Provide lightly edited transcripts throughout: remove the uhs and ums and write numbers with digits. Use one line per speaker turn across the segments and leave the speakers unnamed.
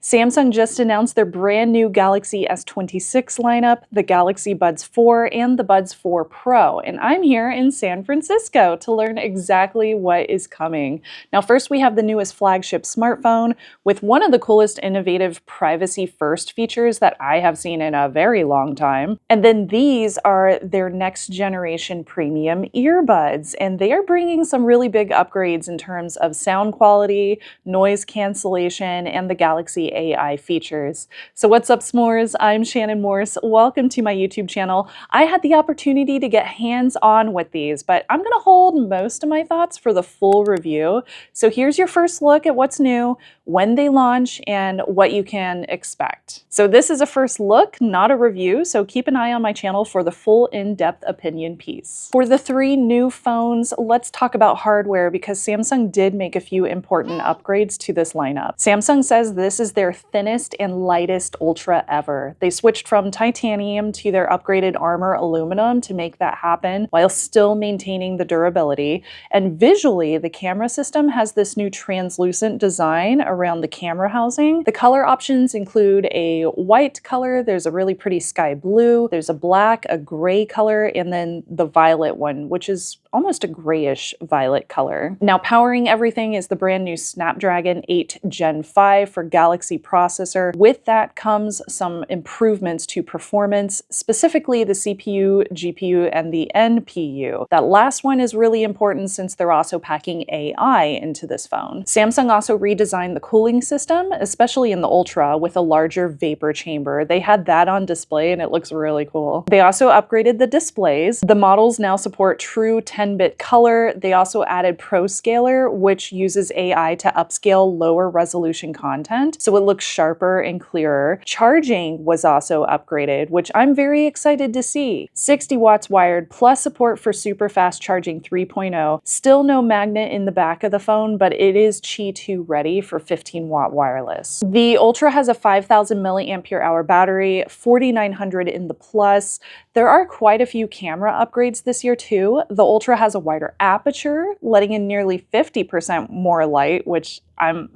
Samsung just announced their brand new Galaxy S26 lineup, the Galaxy Buds 4 and the Buds 4 Pro, and I'm here in San Francisco to learn exactly what is coming. Now first we have the newest flagship smartphone with one of the coolest innovative privacy-first features that I have seen in a very long time. And then these are their next generation premium earbuds, and they are bringing some really big upgrades in terms of sound quality, noise cancellation, and the Galaxy AI features. So what's up, s'mores? I'm Shannon Morse. Welcome to my YouTube channel. I had the opportunity to get hands-on with these, but I'm gonna hold most of my thoughts for the full review. So here's your first look at what's new, when they launch, and what you can expect. So this is a first look, not a review, so keep an eye on my channel for the full in-depth opinion piece. For the three new phones, let's talk about hardware because Samsung did make a few important upgrades to this lineup. Samsung says this is their thinnest and lightest Ultra ever. They switched from titanium to their upgraded armor aluminum to make that happen while still maintaining the durability. And visually, the camera system has this new translucent design around the camera housing. The color options include a white color, there's a really pretty sky blue, there's a black, a gray color, and then the violet one, which is almost a grayish violet color. Now powering everything is the brand new Snapdragon 8 Gen 5 for Galaxy processor. With that comes some improvements to performance, specifically the CPU, GPU, and the NPU. That last one is really important since they're also packing AI into this phone. Samsung also redesigned the cooling system, especially in the Ultra, with a larger vapor chamber. They had that on display and it looks really cool. They also upgraded the displays. The models now support true 10-bit color. They also added ProScaler, which uses AI to upscale lower resolution content, so it looks sharper and clearer. Charging was also upgraded, which I'm very excited to see. 60 watts wired plus support for super fast charging 3.0. Still no magnet in the back of the phone, but it is Qi 2 ready for 15-watt wireless. The Ultra has a 5,000 milliampere hour battery, 4,900 in the Plus. There are quite a few camera upgrades this year too. The Ultra has a wider aperture, letting in nearly 50% more light, which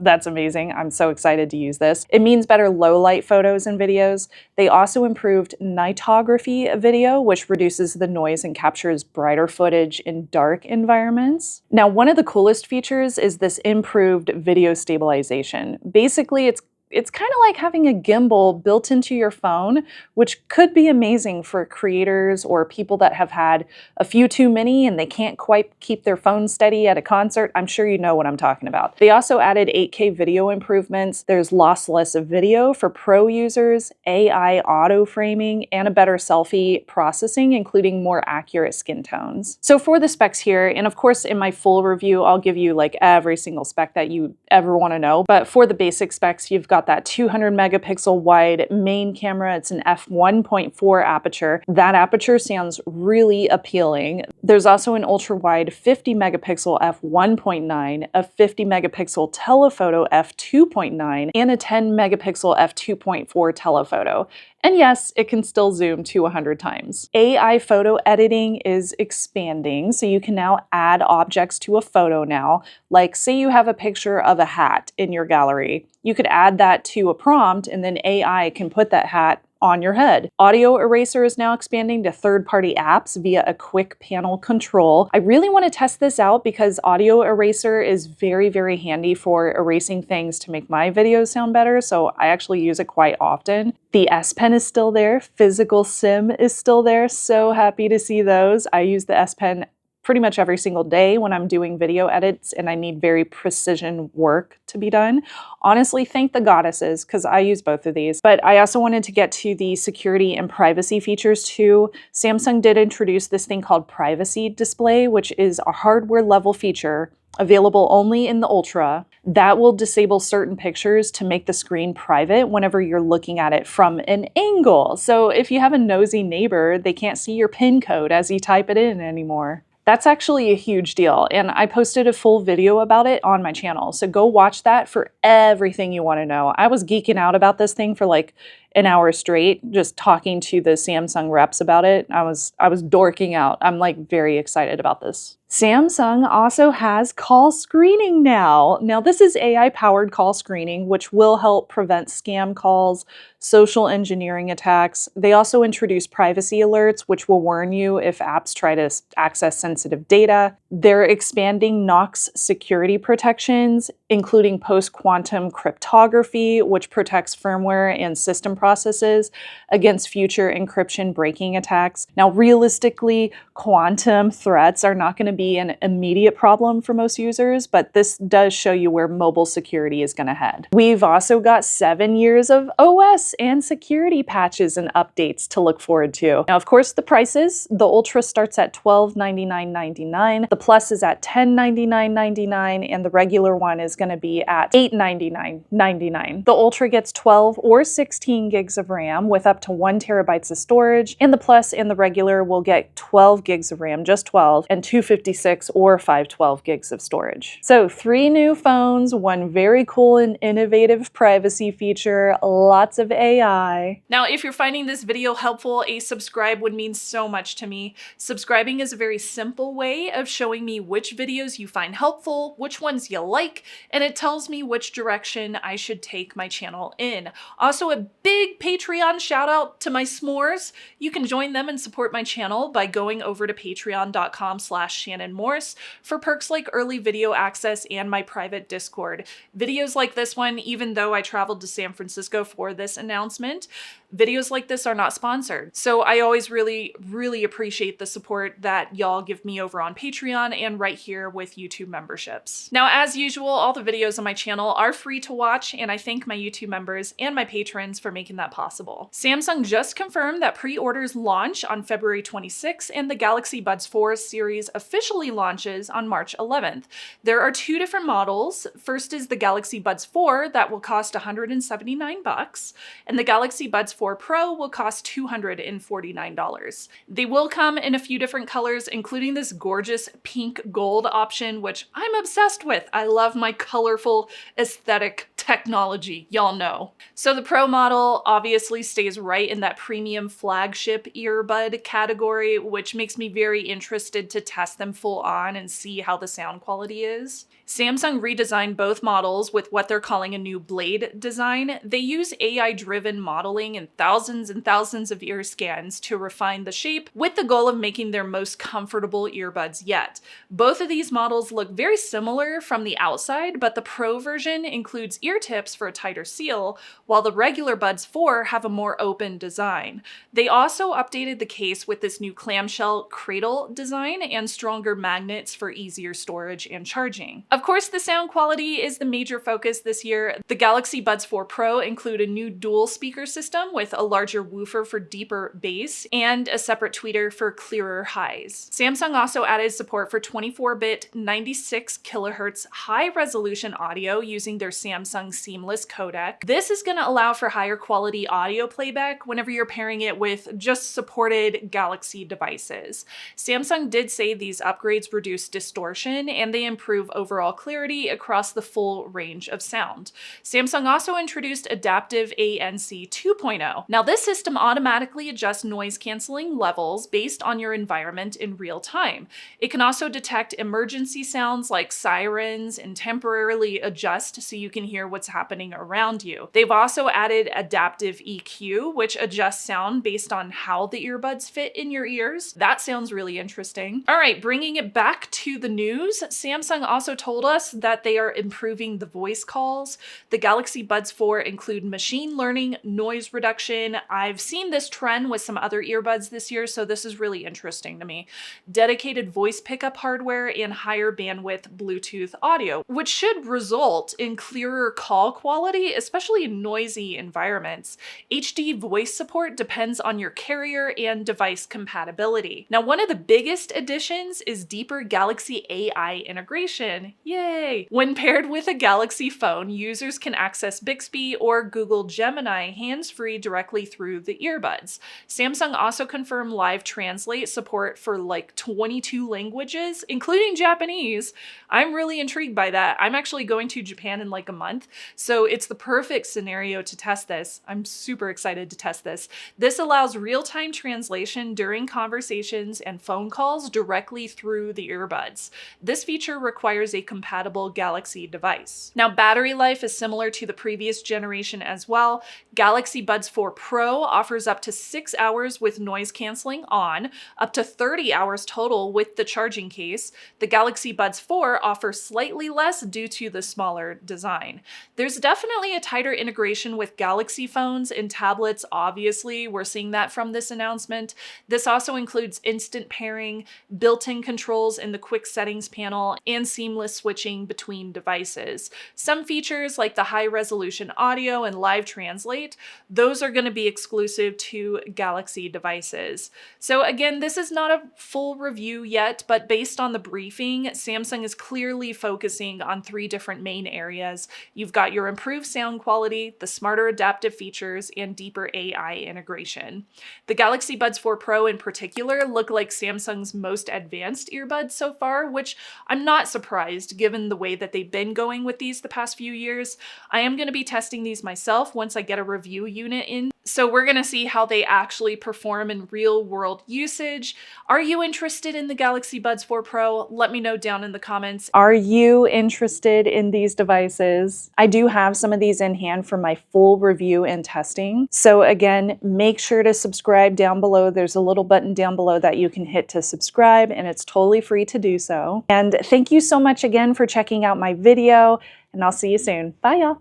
that's amazing. I'm so excited to use this. It means better low light photos and videos. They also improved Nightography video, which reduces the noise and captures brighter footage in dark environments. Now, one of the coolest features is this improved video stabilization. Basically, it's kind of like having a gimbal built into your phone, which could be amazing for creators or people that have had a few too many and they can't quite keep their phone steady at a concert. I'm sure you know what I'm talking about. They also added 8K video improvements. There's lossless video for pro users, AI auto framing, and a better selfie processing, including more accurate skin tones. So for the specs here, and of course in my full review, I'll give you like every single spec that you ever want to know. But for the basic specs, you've got that 200 megapixel wide main camera. It's an f1.4 aperture. That aperture sounds really appealing. There's also an ultra wide 50 megapixel f1.9, a 50 megapixel telephoto f2.9, and a 10 megapixel f2.4 telephoto. And yes, it can still zoom to 100 times. AI photo editing is expanding, so you can now add objects to a photo now. Like say you have a picture of a hat in your gallery. You could add that to a prompt and then AI can put that hat on your head. Audio eraser is now expanding to third-party apps via a quick panel control. I really want to test this out because audio eraser is very, very handy for erasing things to make my videos sound better, so I actually use it quite often. The S Pen is still there. Physical SIM is still there. So happy to see those. I use the S Pen pretty much every single day when I'm doing video edits and I need very precision work to be done. Honestly, thank the goddesses because I use both of these. But I also wanted to get to the security and privacy features too. Samsung did introduce this thing called Privacy Display, which is a hardware level feature available only in the Ultra that will disable certain pictures to make the screen private whenever you're looking at it from an angle. So if you have a nosy neighbor, they can't see your PIN code as you type it in anymore. That's actually a huge deal, and I posted a full video about it on my channel, so go watch that for everything you want to know. I was geeking out about this thing for like an hour straight just talking to the Samsung reps about it. I was dorking out. I'm like very excited about this. Samsung also has call screening now. Now this is AI-powered call screening, which will help prevent scam calls, social engineering attacks. They also introduce privacy alerts, which will warn you if apps try to access sensitive data. They're expanding Knox security protections, including post-quantum cryptography, which protects firmware and system processes against future encryption breaking attacks. Now, realistically, quantum threats are not going to be an immediate problem for most users, but this does show you where mobile security is going to head. We've also got 7 years of OS and security patches and updates to look forward to. Now, of course, the prices. The Ultra starts at $1299.99, the Plus is at $1099.99, and the regular one is going to be at $899.99. The Ultra gets 12 or 16 gigs of RAM with up to 1 terabyte of storage, and the Plus and the regular will get 12 gigs of RAM, just 12, and 256 or 512 gigs of storage. So 3 new phones, one very cool and innovative privacy feature, lots of AI. Now, if you're finding this video helpful, a subscribe would mean so much to me. Subscribing is a very simple way of showing me which videos you find helpful, which ones you like, and it tells me which direction I should take my channel in. Also, a big Patreon shout out to my s'mores. You can join them and support my channel by going over to patreon.com/Shannon Morse for perks like early video access and my private Discord. Videos like this one, even though I traveled to San Francisco for this announcement, videos like this are not sponsored. So I always really appreciate the support that y'all give me over on Patreon and right here with YouTube memberships. Now, as usual, all the videos on my channel are free to watch, and I thank my YouTube members and my patrons for making that possible. Samsung just confirmed that pre-orders launch on February 26th, and the Galaxy Buds 4 series officially launches on March 11th. There are 2 different models. First is the Galaxy Buds 4 that will cost $179, and the Galaxy Buds 4 Pro will cost $249. They will come in a few different colors, including this gorgeous pink gold option, which I'm obsessed with. I love my colorful aesthetic technology, y'all know. So the Pro model obviously stays right in that premium flagship earbud category, which makes me very interested to test them full on and see how the sound quality is. Samsung redesigned both models with what they're calling a new blade design. They use AI-driven modeling and thousands of ear scans to refine the shape with the goal of making their most comfortable earbuds yet. Both of these models look very similar from the outside, but the Pro version includes ear tips for a tighter seal, while the regular Buds 4 have a more open design. They also updated the case with this new clamshell cradle design and stronger magnets for easier storage and charging. Of course, the sound quality is the major focus this year. The Galaxy Buds 4 Pro include a new dual speaker system with a larger woofer for deeper bass and a separate tweeter for clearer highs. Samsung also added support for 24-bit 96 kHz high-resolution audio using their Samsung Seamless codec. This is going to allow for higher quality audio playback whenever you're pairing it with just supported Galaxy devices. Samsung did say these upgrades reduce distortion and they improve overall clarity across the full range of sound. Samsung also introduced adaptive ANC 2.0. Now, this system automatically adjusts noise canceling levels based on your environment in real time. It can also detect emergency sounds like sirens and temporarily adjust so you can hear what's happening around you. They've also added adaptive EQ, which adjusts sound based on how the earbuds fit in your ears. That sounds really interesting. All right, bringing it back to the news, Samsung also told us that they are improving the voice calls. The Galaxy Buds 4 include machine learning, noise reduction. I've seen this trend with some other earbuds this year, so this is really interesting to me. Dedicated voice pickup hardware and higher bandwidth Bluetooth audio, which should result in clearer call quality, especially in noisy environments. HD voice support depends on your carrier and device compatibility. Now, one of the biggest additions is deeper Galaxy AI integration. Yay! When paired with a Galaxy phone, users can access Bixby or Google Gemini hands-free directly through the earbuds. Samsung also confirmed live translate support for like 22 languages languages, including Japanese. I'm really intrigued by that. I'm actually going to Japan in like a month, so it's the perfect scenario to test this. I'm super excited to test this. This allows real-time translation during conversations and phone calls directly through the earbuds. This feature requires a compatible Galaxy device. Now, battery life is similar to the previous generation as well. Galaxy Buds 4 Pro offers up to 6 hours with noise canceling on, up to 30 hours total with the charging case. The Galaxy Buds 4 offers slightly less due to the smaller design. There's definitely a tighter integration with Galaxy phones and tablets, obviously. We're seeing that from this announcement. This also includes instant pairing, built-in controls in the quick settings panel, and seamless switching between devices. Some features like the high-resolution audio and live translate, those are going to be exclusive to Galaxy devices. So again, this is not a full review yet, but based on the briefing, Samsung is clearly focusing on 3 different main areas. You've got your improved sound quality, the smarter adaptive features, and deeper AI integration. The Galaxy Buds 4 Pro in particular look like Samsung's most advanced earbuds so far, which I'm not surprised given the way that they've been going with these the past few years. I am going to be testing these myself once I get a review unit in, so we're going to see how they actually perform in real-world usage. Are you interested in the Galaxy Buds 4 Pro? Let me know down in the comments. Are you interested in these devices? I do have some of these in hand for my full review and testing. So again, make sure to subscribe down below. There's a little button down below that you can hit to subscribe, and it's totally free to do so. And thank you so much again for checking out my video, and I'll see you soon. Bye, y'all.